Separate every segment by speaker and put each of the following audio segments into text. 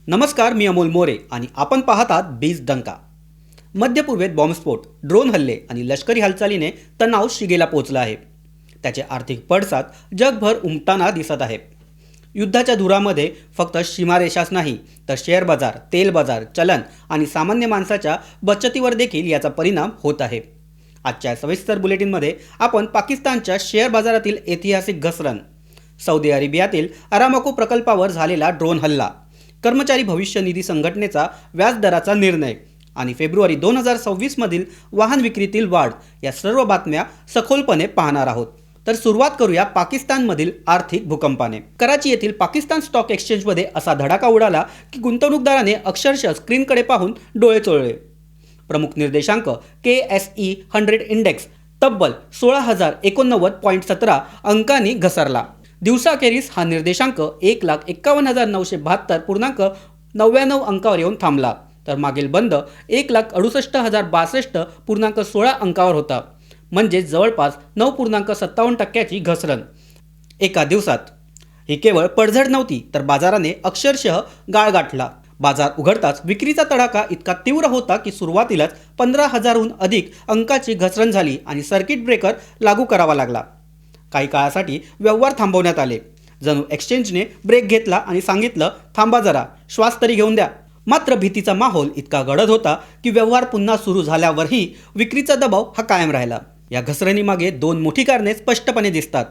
Speaker 1: नमस्कार, मी अमोल मोरे आणि आपण पाहत आहात बीज डंका. मध्य पूर्वेत बॉम्बस्फोट, ड्रोन हल्ले आणि लष्करी हालचालीने तणाव शिगेला पोहोचला आहे. त्याचे आर्थिक पडसाद जगभर उमटताना दिसत आहे. युद्धाच्या धुरामध्ये फक्त सीमारेषाच नाही तर शेअर बाजार, तेल बाजार, चलन आणि सामान्य माणसाच्या बचतीवर देखील याचा परिणाम होत आहे. आजच्या सविस्तर बुलेटिनमध्ये आपण पाकिस्तानच्या शेअर बाजारातील ऐतिहासिक घसरण, सौदी अरेबियातील अरामको प्रकल्पावर झालेला ड्रोन हल्ला, कर्मचारी भविष्य निधी संघटनेचा व्याजदराचा निर्णय आणि फेब्रुवारी 2026 मधील वाहन विक्रीतील वाढ या सर्व बातम्या सखोलपणे पाहणार आहोत. तर सुरुवात करूया पाकिस्तानमधील आर्थिक भूकंपाने. कराची येथील पाकिस्तान स्टॉक एक्सचेंजमध्ये असा धडाका उडाला की गुंतवणूकदाराने अक्षरशः स्क्रीनकडे पाहून डोळे चोळले. प्रमुख निर्देशांक KSE 100 इंडेक्स तब्बल 16,089.17 अंकांनी घसरला. दिवसाखेरीस हा निर्देशांक 1,51,972.99 अंकावर येऊन थांबला, तर मागील बंद 1,68,062.16 अंकावर होता, म्हणजे जवळपास 9.57% घसरण एका दिवसात. ही केवळ पडझड नव्हती, तर बाजाराने अक्षरशः गाळ गाठला. बाजार उघडताच विक्रीचा तडाखा इतका तीव्र होता की सुरुवातीलाच 15,000हून अधिक अंकाची घसरण झाली आणि सर्किट ब्रेकर लागू करावा लागला. काही काळासाठी व्यवहार थांबवण्यात आले. जणू एक्सचेंजने ब्रेक घेतला आणि सांगितलं, थांबा जरा, श्वास तरी घेऊन द्या. मात्र भीतीचा माहोल इतका गडद होता की व्यवहार पुन्हा सुरू झाल्यावरही विक्रीचा दबाव हा कायम राहिला. या घसरणीमागे दोन मोठी कारणे स्पष्टपणे दिसतात.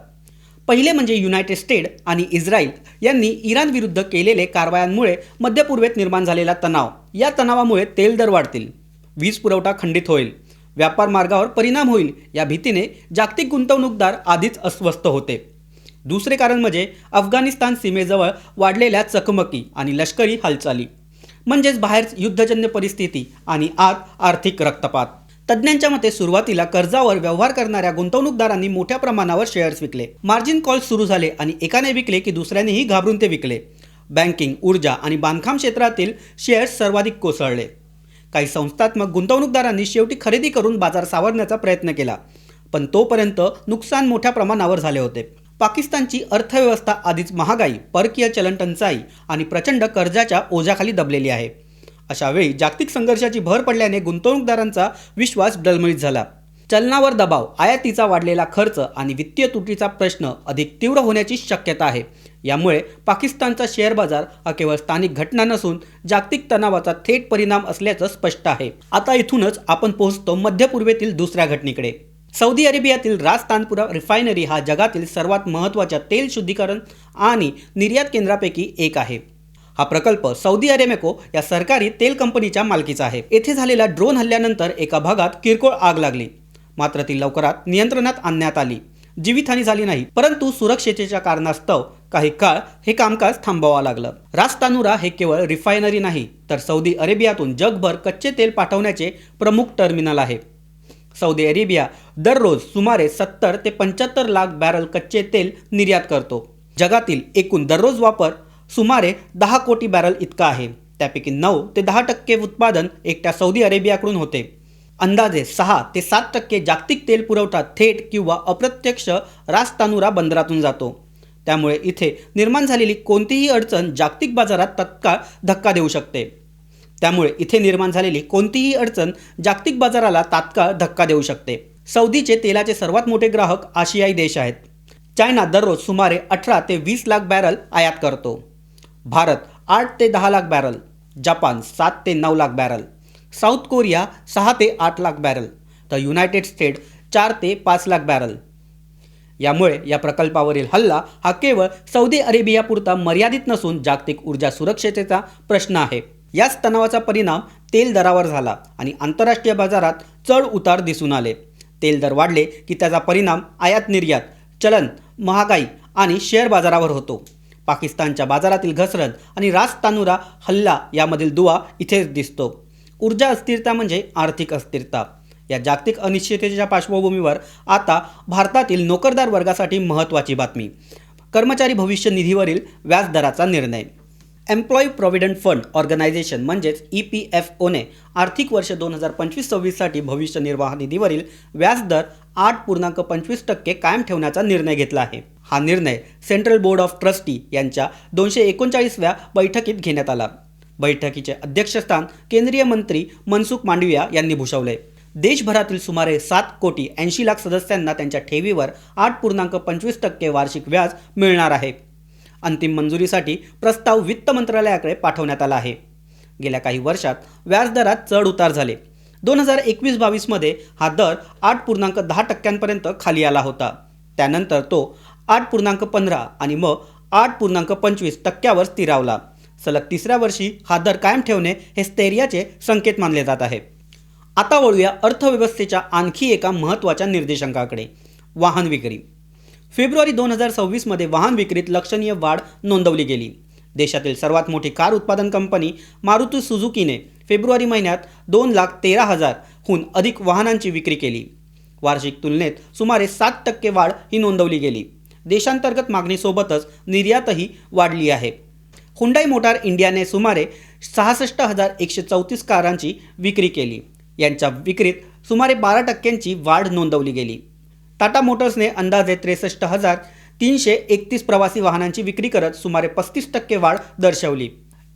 Speaker 1: पहिले म्हणजे युनायटेड स्टेट्स आणि इस्रायल यांनी इराण विरुद्ध केलेले कारवायांमुळे मध्य पूर्वेत निर्माण झालेला तणाव. या तणावामुळे तेल दर वाढतील, वीज पुरवठा खंडित होईल, व्यापार मार्गावर परिणाम होईल या भीतीने जागतिक गुंतवणूकदार आधीच अस्वस्थ होते. दुसरे कारण म्हणजे अफगाणिस्तान सीमेजवळ वाढलेल्या चकमकी आणि लष्करी हालचाली, म्हणजेच बाहेर युद्धजन्य परिस्थिती आणि आत आर्थिक रक्तपात. तज्ज्ञांच्या मते सुरुवातीला कर्जावर व्यवहार करणाऱ्या गुंतवणूकदारांनी मोठ्या प्रमाणावर शेअर्स विकले. मार्जिन कॉल सुरू झाले आणि एकाने विकले की दुसऱ्यानेही घाबरून ते विकले. बँकिंग, ऊर्जा आणि बांधकाम क्षेत्रातील शेअर्स सर्वाधिक कोसळले. काही संस्थात्मक गुंतवणूकदारांनी शेवटी खरेदी करून बाजार सावरण्याचा प्रयत्न केला, पण तोपर्यंत नुकसान मोठ्या प्रमाणावर झाले होते. पाकिस्तानची अर्थव्यवस्था आधीच महागाई, परकीय चलन टंचाई आणि प्रचंड कर्जाच्या ओझ्याखाली दबलेली आहे. अशा वेळी जागतिक संघर्षाची भर पडल्याने गुंतवणूकदारांचा विश्वास डळमळीत झाला. चलनावर दबाव, आयातीचा वाढलेला खर्च आणि वित्तीय तुटीचा प्रश्न अधिक तीव्र होण्याची शक्यता आहे. यामुळे पाकिस्तानचा शेअर बाजार हा केवळ स्थानिक घटना नसून जागतिक तणावाचा थेट परिणाम असल्याचं स्पष्ट आहे. आता इथूनच आपण पोहोचतो मध्य पूर्वेतील दुसऱ्या घटनेकडे. सौदी अरेबियातील रास तानपुरा रिफायनरी हा जगातील सर्वात महत्त्वाच्या तेल शुद्धीकरण आणि निर्यात केंद्रापैकी एक आहे. हा प्रकल्प सौदी अरेमेको या सरकारी तेल कंपनीच्या मालकीचा आहे. येथे झालेल्या ड्रोन हल्ल्यानंतर एका भागात किरकोळ आग लागली, मात्र ती लवकरात नियंत्रणात आणण्यात आली. जीवितहानी झाली नाही, परंतु सुरक्षेच्या कारणास्तव काही काळ हे कामकाज थांबवावं लागलं. रास तानुरा हे केवळ रिफायनरी नाही, तर सौदी अरेबियातून जगभर कच्चे तेल पाठवण्याचे प्रमुख टर्मिनल आहे. सौदी अरेबिया दररोज सुमारे 70 ते 75 लाख बॅरल कच्चे तेल निर्यात करतो. जगातील एकूण दररोज वापर सुमारे 10 कोटी बॅरल इतका आहे. त्यापैकी 9 ते 10% उत्पादन एकट्या सौदी अरेबियाकडून होते. अंदाजे 6 ते 7% जागतिक तेल पुरवठा थेट किंवा अप्रत्यक्ष रास तानुरा बंदरातून जातो. त्यामुळे इथे निर्माण झालेली कोणतीही अडचण जागतिक बाजारात तत्काळ धक्का देऊ शकते. सौदीचे तेलाचे सर्वात मोठे ग्राहक आशियाई देश आहेत. चायना दररोज सुमारे 18 ते 20 लाख बॅरल आयात करतो. भारत 8 ते 10 लाख बॅरल, जपान 7 ते 9 लाख बॅरल, साऊथ कोरिया 6 ते 8 लाख बॅरल, तर युनायटेड स्टेट्स 4 ते 5 लाख बॅरल. यामुळे या प्रकल्पावरील हल्ला हा केवळ सौदी अरेबियापुरता मर्यादित नसून जागतिक ऊर्जा सुरक्षेचा प्रश्न आहे. याच तणावाचा परिणाम तेल दरावर झाला आणि आंतरराष्ट्रीय बाजारात चढ उतार दिसून आले. तेल दर वाढले की त्याचा परिणाम आयात निर्यात, चलन, महागाई आणि शेअर बाजारावर होतो. पाकिस्तानच्या बाजारातील घसरण आणि रास तानुरा हल्ला यामधील दुवा इथेच दिसतो. ऊर्जा अस्थिरता म्हणजे आर्थिक अस्थिरता. या जागतिक अनिश्चिततेच्या पार्श्वभूमीवर आता भारतातील नोकरदार वर्गासाठी महत्त्वाची बातमी. कर्मचारी भविष्य निधीवरील व्याजदराचा निर्णय. एम्प्लॉई प्रॉव्हिडंट फंड ऑर्गनायझेशन म्हणजेच EPFOने आर्थिक वर्ष 2025-26साठी भविष्य निर्वाह निधीवरील व्याजदर 8.25% कायम ठेवण्याचा निर्णय घेतला आहे. हा निर्णय सेंट्रल बोर्ड ऑफ ट्रस्टी यांच्या 239व्या बैठकीत घेण्यात आला. बैठकीचे अध्यक्षस्थान केंद्रीय मंत्री मनसुख मांडविया यांनी भूषवले. देशभरातील सुमारे 7,80,00,000 सदस्यांना त्यांच्या ठेवीवर 8.25% वार्षिक व्याज मिळणार आहे. अंतिम मंजुरीसाठी प्रस्ताव वित्त मंत्रालयाकडे पाठवण्यात आला आहे. गेल्या काही वर्षात व्याजदरात चढ उतार झाले. 2021-22 मध्ये हा दर 8.10% खाली आला होता. त्यानंतर तो 8.15 आणि मग 8.25% स्थिरावला. सलग तिसऱ्या वर्षी हा दर कायम ठेवणे हे स्थैर्याचे संकेत मानले जात आहे. आता वळूया अर्थव्यवस्थेच्या आणखी एका महत्त्वाच्या निर्देशांकाकडे, वाहन विक्री. फेब्रुवारी 2026 मध्ये वाहन विक्रीत लक्षणीय वाढ नोंदवली गेली. देशातील सर्वात मोठी कार उत्पादन कंपनी मारुती सुझुकीने फेब्रुवारी महिन्यात 2,13,000हून अधिक वाहनांची विक्री केली. वार्षिक तुलनेत सुमारे 7% वाढ ही नोंदवली गेली. देशांतर्गत मागणीसोबतच निर्यातही वाढली आहे. हुंडाई मोटार इंडियाने सुमारे 66,134 कारांची विक्री केली. यांच्या विक्रीत सुमारे 12% वाढ नोंदवली गेली. टाटा मोटर्सने अंदाजे 63,331 प्रवासी वाहनांची विक्री करत सुमारे 35% वाढ दर्शवली.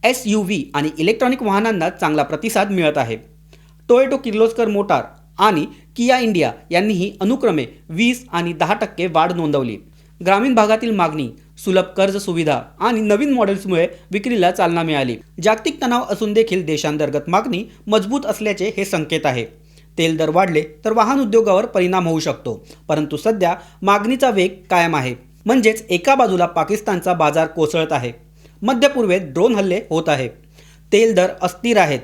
Speaker 1: SUV आणि इलेक्ट्रॉनिक वाहनांना चांगला प्रतिसाद मिळत आहे. टोयोटा किर्लोस्कर मोटार आणि किया इंडिया यांनीही अनुक्रमे 20 आणि 10% वाढ नोंदवली. ग्रामीण भागातील मागणी, सुलभ कर्ज सुविधा आणि नवीन मॉडेल्समुळे विक्रीला चालना मिळाली. जागतिक तणाव असून देखील देशांतर्गत मागणी मजबूत असल्याचे हे संकेत आहे. तेल दर वाढले तर वाहन उद्योगावर परिणाम होऊ शकतो, परंतु सध्या मागणीचा वेग कायम आहे. म्हणजेच एका बाजूला पाकिस्तानचा बाजार कोसळत आहे, मध्य पूर्वेत ड्रोन हल्ले होत आहे, तेल दर अस्थिर आहेत,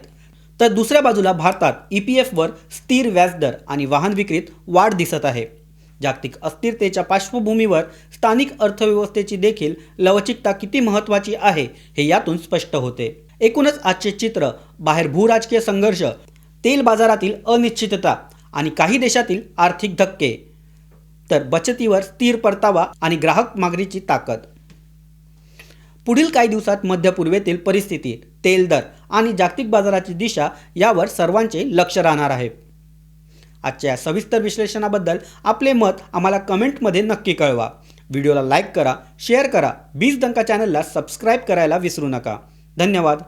Speaker 1: तर दुसऱ्या बाजूला भारतात EPFवर स्थिर व्याजदर आणि वाहन विक्रीत वाढ दिसत आहे. जागतिक अस्थिरतेच्या पार्श्वभूमीवर स्थानिक अर्थव्यवस्थेची देखील लवचिकता किती महत्त्वाची आहे हे यातून स्पष्ट होते. एकूणच आजचे चित्र बाहेर भूराजकीय संघर्ष, तेल बाजारातील अनिश्चितता आणि काही देशातील आर्थिक धक्के, तर बचतीवर स्थिर परतावा आणि ग्राहक मागणीची ताकद. पुढील काही दिवसात मध्य पूर्वेतील परिस्थिती, तेल दर आणि जागतिक बाजाराची दिशा यावर सर्वांचे लक्ष राहणार आहे. आजच्या या सविस्तर विश्लेषणाबद्दल आपले मत आम्हाला कमेंटमध्ये नक्की कळवा. व्हिडिओला लाईक करा, शेअर करा. बीज डंका चॅनलला सबस्क्राईब करायला विसरू नका. धन्यवाद.